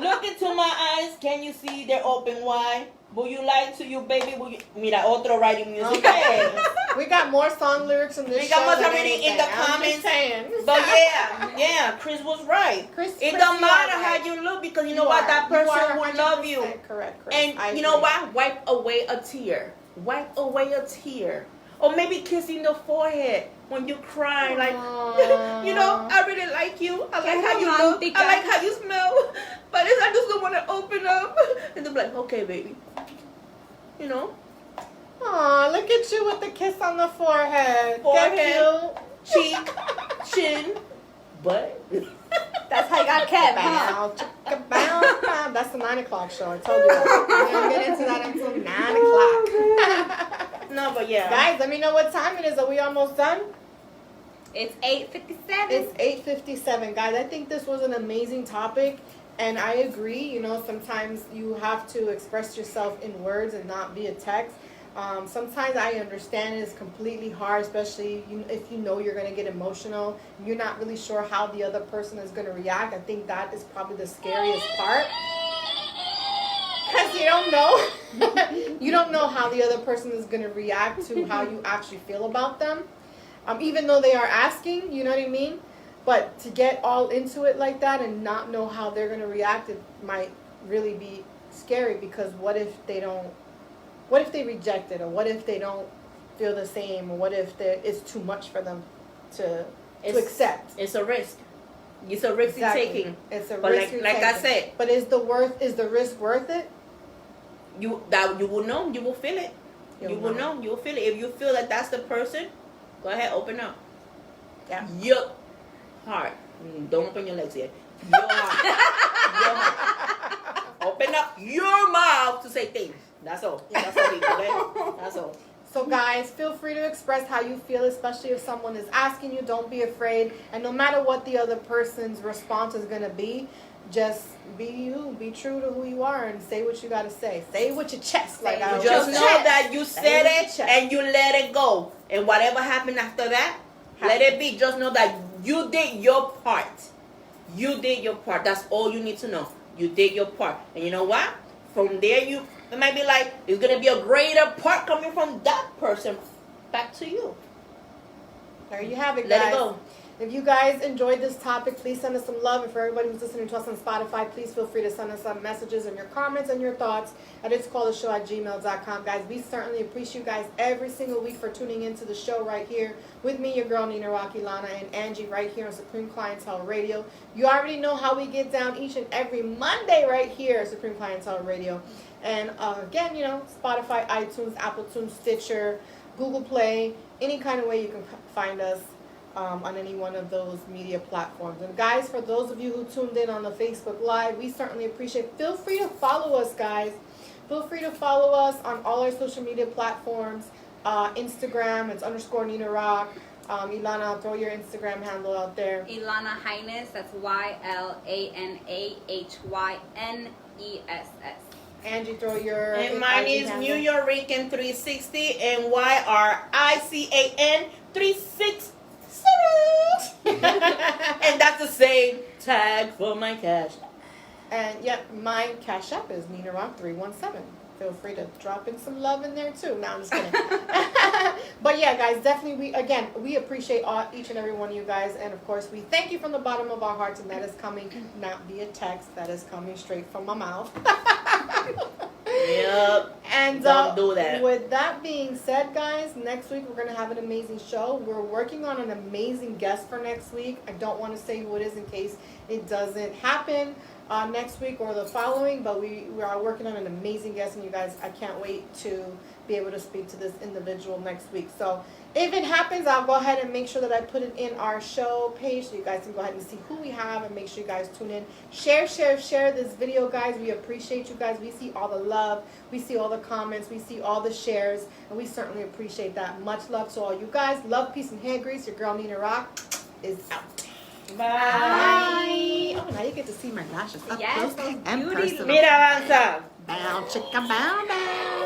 Look into my eyes. Can you see they're open wide? Will you lie to you, baby? Mira, otro writing music. Okay. We got more song lyrics in this We show. got more than already in anything. the I'm just comments. saying. But yeah, Chris was right. It don't matter how you look, because you know what? That person will love you. Correct, Chris. And you know what? Wipe away a tear. Wipe away a tear. Or maybe kissing the forehead when you cry, like, Aww. you know, I really like you. I like how you look. romantic. I like how you smell. But I just don't want to open up. And they're like, okay, baby. You know? Aw, look at you with the kiss on the forehead. Forehead, cheek, chin, butt. That's how you got kept, huh? Bow, chicka, bow, bow. That's the 9 o'clock show. I told you that. We don't get into that until 9 o'clock. No, but yeah. Guys, let me know what time it is. Are we almost done? It's 8:57. It's 8:57, guys. I think this was an amazing topic, and I agree. You know, sometimes you have to express yourself in words and not via text. Sometimes I understand it's completely hard, especially if you know you're going to get emotional. You're not really sure how the other person is going to react. I think that is probably the scariest part. Because you don't know. You don't know how the other person is going to react to how you actually feel about them. Even though they are asking, you know what I mean? But to get all into it like that and not know how they're going to react, it might really be scary, because what if they reject it, or what if they don't feel the same, or what if it's too much for them to accept? It's a risk. It's a risk Exactly. you're taking. It's a But risk you're like taking. I said, But is the risk worth it? you will know. You will feel it. You'll you will know. know. You'll feel it. If you feel that that's the person, go ahead, open up. Yeah. Your heart. Don't open your legs yet. Your heart. Your heart. Open up your mouth to say things. That's all. That's all. Okay? That's all. So guys, feel free to express how you feel, especially if someone is asking you. Don't be afraid. And no matter what the other person's response is going to be, just be you. Be true to who you are and say what you got to say. Say it with your chest. Like I Just always know say. that you said it and you let it go. And whatever happened after that, let it be. Just know that you did your part. You did your part. That's all you need to know. You did your part. And you know what? From there, it might be like, it's going to be a greater part coming from that person back to you. There you have it, guys. Let it go. If you guys enjoyed this topic, please send us some love. And for everybody who's listening to us on Spotify, please feel free to send us some messages and your comments and your thoughts at itscalledtheshow@gmail.com. Guys, we certainly appreciate you guys every single week for tuning into the show right here with me, your girl Nina Rocky Lana, and Angie right here on Supreme Clientele Radio. You already know how we get down each and every Monday right here at Supreme Clientele Radio. And again, you know, Spotify, iTunes, Apple Tunes, Stitcher, Google Play, any kind of way you can find us on any one of those media platforms. And guys, for those of you who tuned in on the Facebook Live, we certainly appreciate it. Feel free to follow us, guys. Feel free to follow us on all our social media platforms. Instagram, it's _ Nina Rock. Ilana, throw your Instagram handle out there. Ilana Highness, that's YLANAHYNESS. Angie, throw your And mine IG is handle. New York Rican 360 and YRICAN 360. And that's the same tag for my cash. And yeah, my Cash App is Nina Rock 317. Feel free to drop in some love in there too. No, I'm just kidding. But yeah, guys, definitely we appreciate each and every one of you guys, and of course we thank you from the bottom of our hearts, and that is coming not via text, that is coming straight from my mouth. Yep. And Don't do that. With that being said, guys, next week we're gonna have an amazing show. We're working on an amazing guest for next week. I don't want to say who it is in case it doesn't happen next week or the following, but we are working on an amazing guest, and you guys, I can't wait to be able to speak to this individual next week. So if it happens, I'll go ahead and make sure that I put it in our show page so you guys can go ahead and see who we have, and make sure you guys tune in. Share this video, guys. We appreciate you guys. We see all the love. We see all the comments. We see all the shares, and we certainly appreciate that. Much love to all you guys. Love, peace, and hand grease. Your girl Nina Rock is out. Bye. Oh, now you get to see my lashes up Yes, close and beauty. personal. Mira, avanza. Bow, chicka, bow, bow.